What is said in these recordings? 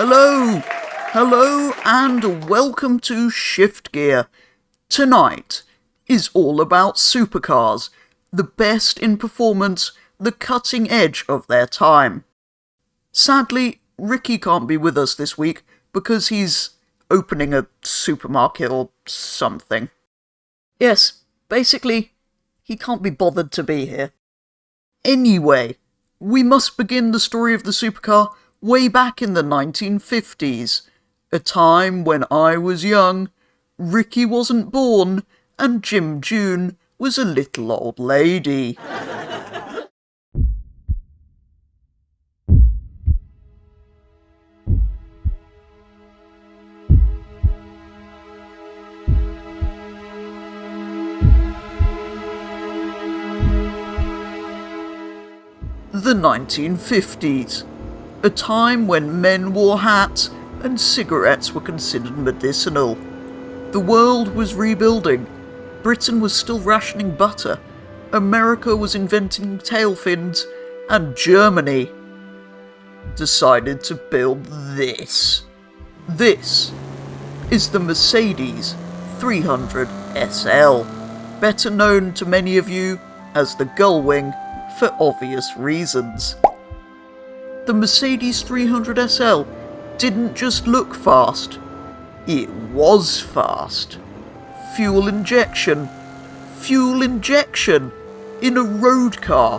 Hello and welcome to Shift Gear. Tonight is all about supercars, the best in performance, the cutting edge of their time. Sadly, Ricky can't be with us this week because he's opening a supermarket or something. Yes, basically, he can't be bothered to be here. Anyway, we must begin the story of the supercar way back in the 1950s, a time when I was young, Ricky wasn't born, and Jim June was a little old lady. The 1950s, a time when men wore hats and cigarettes were considered medicinal. The world was rebuilding, Britain was still rationing butter, America was inventing tail fins, and Germany decided to build this. This is the Mercedes 300 SL, better known to many of you as the Gullwing for obvious reasons. The Mercedes 300 SL didn't just look fast, it was fast. Fuel injection in a road car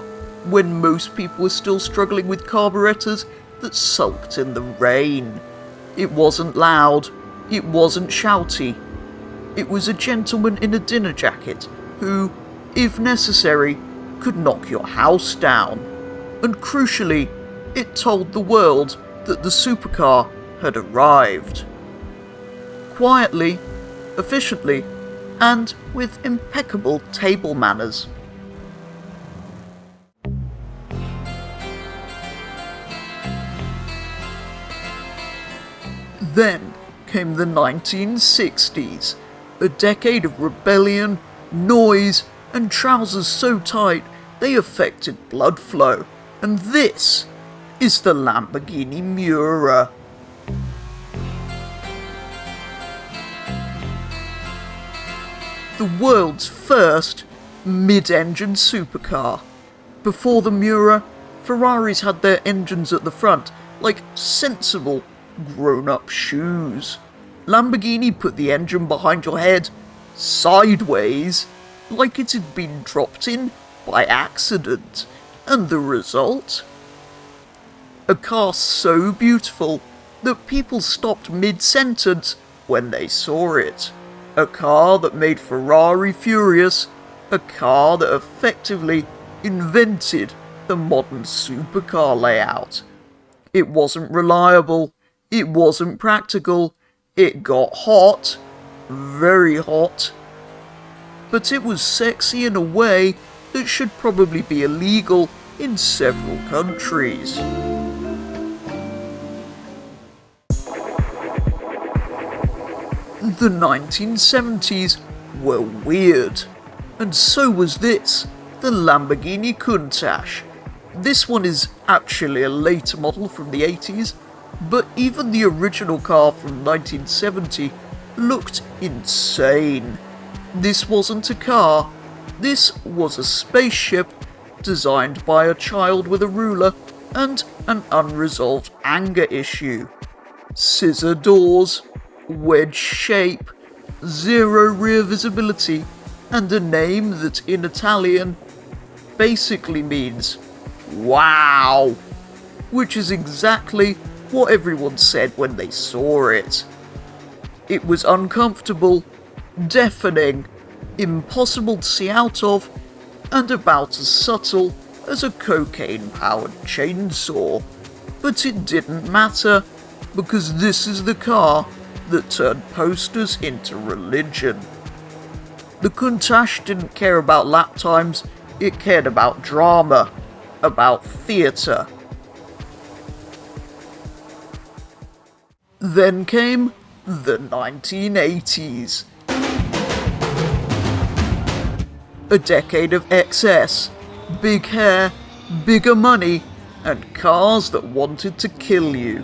when most people were still struggling with carburetors that sulked in the rain. It wasn't loud, it wasn't shouty. It was a gentleman in a dinner jacket who, if necessary, could knock your house down. And crucially, it told the world that the supercar had arrived. Quietly, efficiently, and with impeccable table manners. Then came the 1960s, a decade of rebellion, noise, and trousers so tight they affected blood flow. And this is the Lamborghini Miura. The world's first mid-engine supercar. Before the Miura, Ferraris had their engines at the front, like sensible, grown-up shoes. Lamborghini put the engine behind your head, sideways, like it had been dropped in by accident. And the result? A car so beautiful that people stopped mid-sentence when they saw it. A car that made Ferrari furious. A car that effectively invented the modern supercar layout. It wasn't reliable. It wasn't practical. It got hot. Very hot. But it was sexy in a way that should probably be illegal in several countries. The 1970s were weird, and so was this, the Lamborghini Countach. This one is actually a later model from the 80s, but even the original car from 1970 looked insane. This wasn't a car, this was a spaceship designed by a child with a ruler and an unresolved anger issue. Scissor doors, wedge shape, zero rear visibility, and a name that in Italian basically means wow, which is exactly what everyone said when they saw it. It was uncomfortable, deafening, impossible to see out of, and about as subtle as a cocaine-powered chainsaw. But it didn't matter, because this is the car that turned posters into religion. The Countach didn't care about lap times, it cared about drama, about theatre. Then came the 1980s. A decade of excess, big hair, bigger money, and cars that wanted to kill you.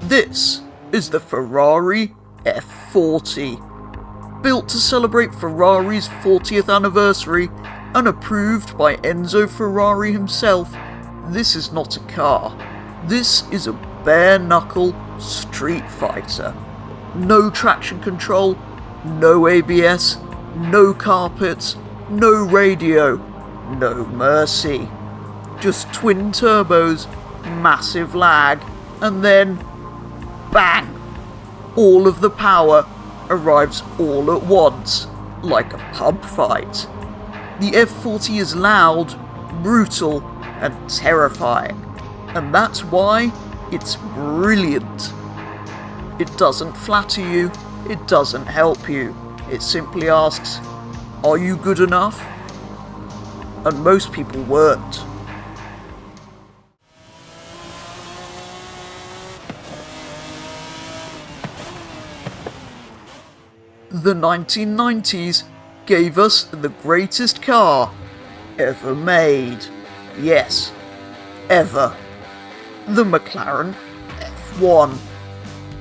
This is the Ferrari F40. Built to celebrate Ferrari's 40th anniversary and approved by Enzo Ferrari himself, this is not a car. This is a bare-knuckle street fighter. No traction control, no ABS, no carpets, no radio, no mercy. Just twin turbos, massive lag, and then bang! All of the power arrives all at once, like a pub fight. The F40 is loud, brutal, and terrifying, and that's why it's brilliant. It doesn't flatter you, it doesn't help you, it simply asks, are you good enough? And most people weren't. The 1990s gave us the greatest car ever made. Yes, ever. The McLaren F1.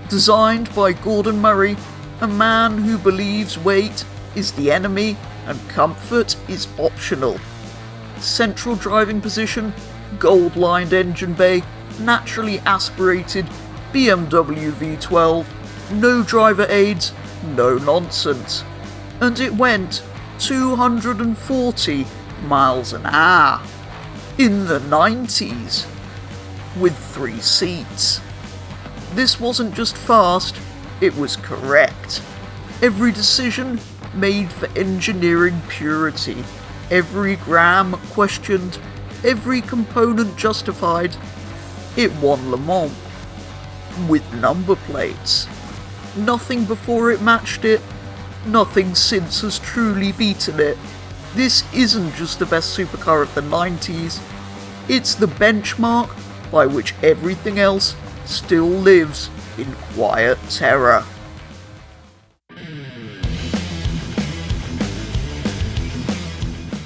Designed by Gordon Murray, a man who believes weight is the enemy and comfort is optional. Central driving position, gold-lined engine bay, naturally aspirated BMW V12, no driver aids, no nonsense. And it went 240 miles an hour. In the 90s. With 3 seats. This wasn't just fast, it was correct. Every decision made for engineering purity. Every gram questioned, every component justified. It won Le Mans. With number plates. Nothing before it matched it, nothing since has truly beaten it. This isn't just the best supercar of the 90s, it's the benchmark by which everything else still lives in quiet terror.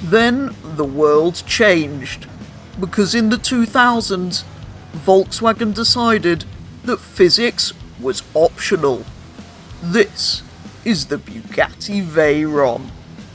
Then the world changed, because in the 2000s, Volkswagen decided that physics was optional. This is the Bugatti Veyron.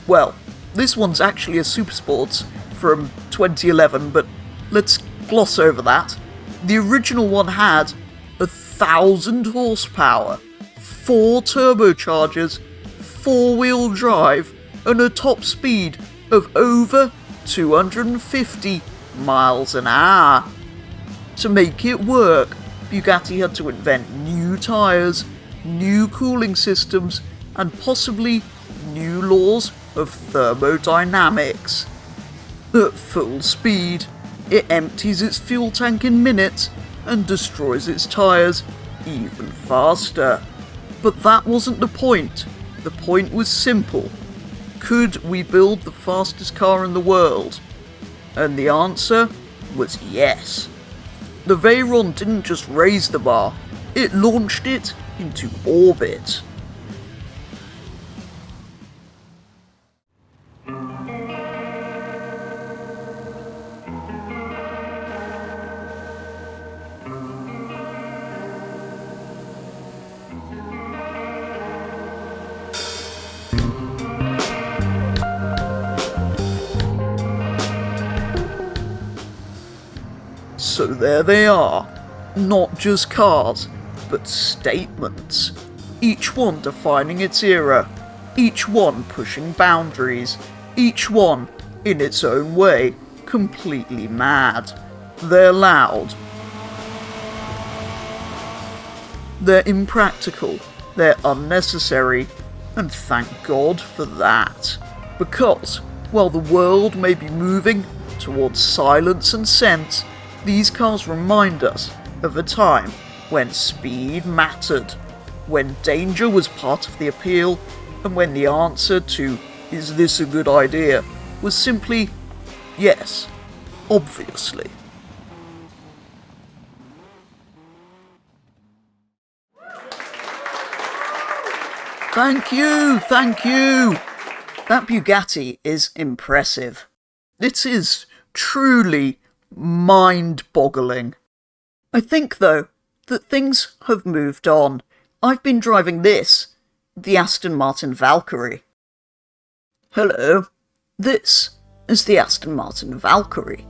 Well, this one's actually a Supersports from 2011, but let's gloss over that. The original one had 1,000 horsepower, 4 turbochargers, 4-wheel drive, and a top speed of over 250 miles an hour. To make it work, Bugatti had to invent new tyres, new cooling systems, and possibly new laws of thermodynamics. At full speed, it empties its fuel tank in minutes and destroys its tyres even faster. But that wasn't the point. The point was simple. Could we build the fastest car in the world? And the answer was yes. The Veyron didn't just raise the bar, it launched it into orbit. So there they are, not just cars, but statements. Each one defining its era, each one pushing boundaries, each one, in its own way, completely mad. They're loud. They're impractical, they're unnecessary, and thank God for that. Because, while the world may be moving towards silence and sense, these cars remind us of a time when speed mattered, when danger was part of the appeal, and when the answer to "is this a good idea" was simply yes, obviously. Thank you! That Bugatti is impressive. It is truly mind-boggling. I think, though, that things have moved on. I've been driving this, the Aston Martin Valkyrie. Hello, this is the Aston Martin Valkyrie.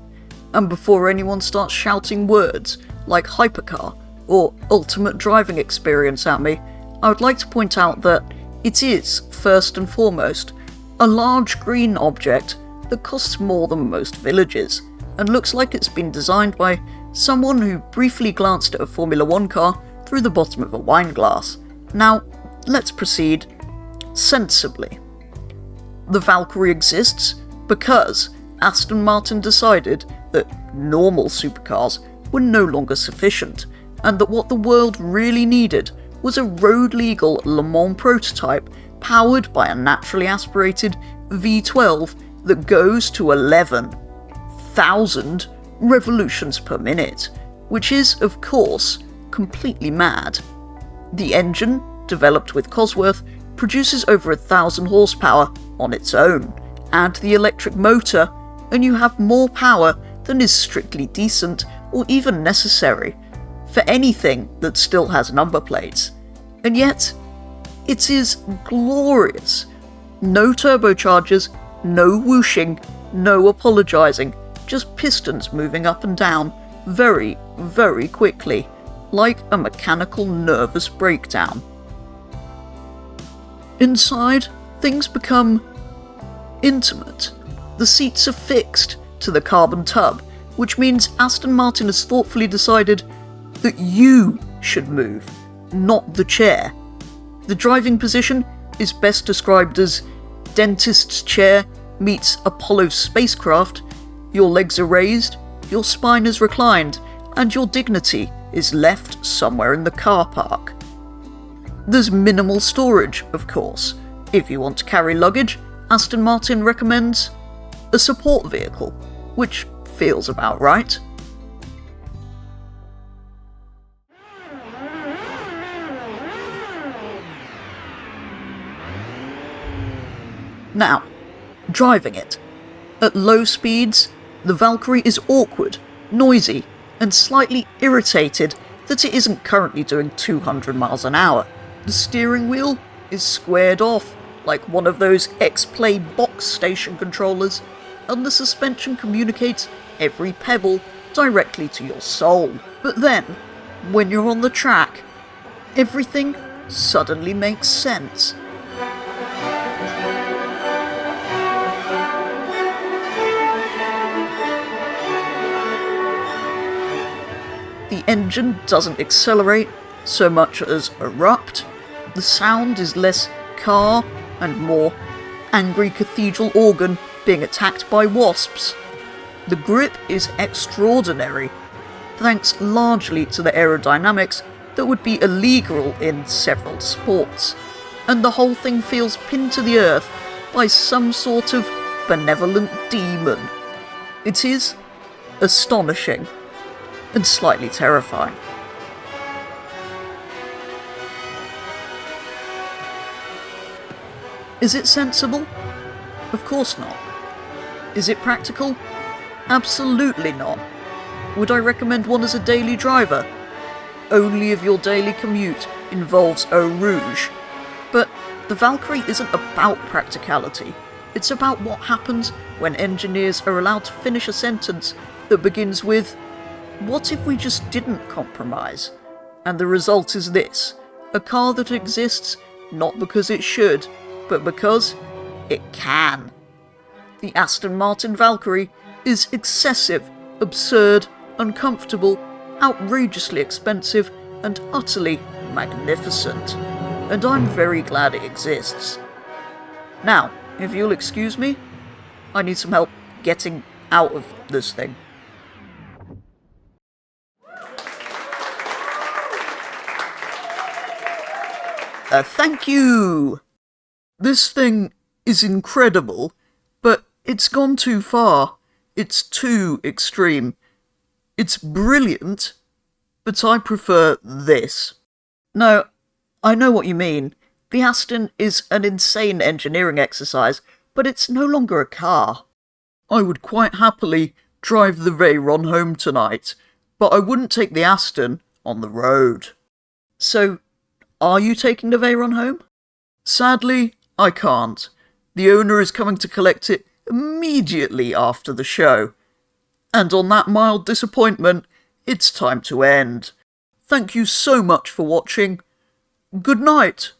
And before anyone starts shouting words like hypercar or ultimate driving experience at me, I would like to point out that it is, first and foremost, a large green object that costs more than most villages, and looks like it's been designed by someone who briefly glanced at a Formula 1 car through the bottom of a wine glass. Now, let's proceed sensibly. The Valkyrie exists because Aston Martin decided that normal supercars were no longer sufficient, and that what the world really needed was a road-legal Le Mans prototype powered by a naturally aspirated V12 that goes to 11,000 revolutions per minute, which is, of course, completely mad. The engine, developed with Cosworth, produces over 1,000 horsepower on its own. Add the electric motor, and you have more power than is strictly decent or even necessary for anything that still has number plates. And yet, it is glorious. No turbochargers, no whooshing, no apologising, just pistons moving up and down very, very quickly, like a mechanical nervous breakdown. Inside, things become intimate. The seats are fixed to the carbon tub, which means Aston Martin has thoughtfully decided that you should move, not the chair. The driving position is best described as dentist's chair meets Apollo's spacecraft. Your legs are raised, your spine is reclined, and your dignity is left somewhere in the car park. There's minimal storage, of course. If you want to carry luggage, Aston Martin recommends a support vehicle, which feels about right. Now, driving it. At low speeds, the Valkyrie is awkward, noisy, and slightly irritated that it isn't currently doing 200 miles an hour. The steering wheel is squared off like one of those X-Play box station controllers, and the suspension communicates every pebble directly to your soul. But then, when you're on the track, everything suddenly makes sense. The engine doesn't accelerate so much as erupt. The sound is less car and more angry cathedral organ being attacked by wasps. The grip is extraordinary, thanks largely to the aerodynamics that would be illegal in several sports, and the whole thing feels pinned to the earth by some sort of benevolent demon. It is astonishing and slightly terrifying. Is it sensible? Of course not. Is it practical? Absolutely not. Would I recommend one as a daily driver? Only if your daily commute involves Eau Rouge. But the Valkyrie isn't about practicality. It's about what happens when engineers are allowed to finish a sentence that begins with, "What if we just didn't compromise?" And the result is this: a car that exists not because it should, but because it can. The Aston Martin Valkyrie is excessive, absurd, uncomfortable, outrageously expensive, and utterly magnificent. And I'm very glad it exists. Now, if you'll excuse me, I need some help getting out of this thing. Thank you! This thing is incredible, but it's gone too far. It's too extreme. It's brilliant, but I prefer this. No, I know what you mean. The Aston is an insane engineering exercise, but it's no longer a car. I would quite happily drive the Veyron home tonight, but I wouldn't take the Aston on the road. So, are you taking the Veyron home? Sadly, I can't. The owner is coming to collect it immediately after the show. And on that mild disappointment, it's time to end. Thank you so much for watching. Good night.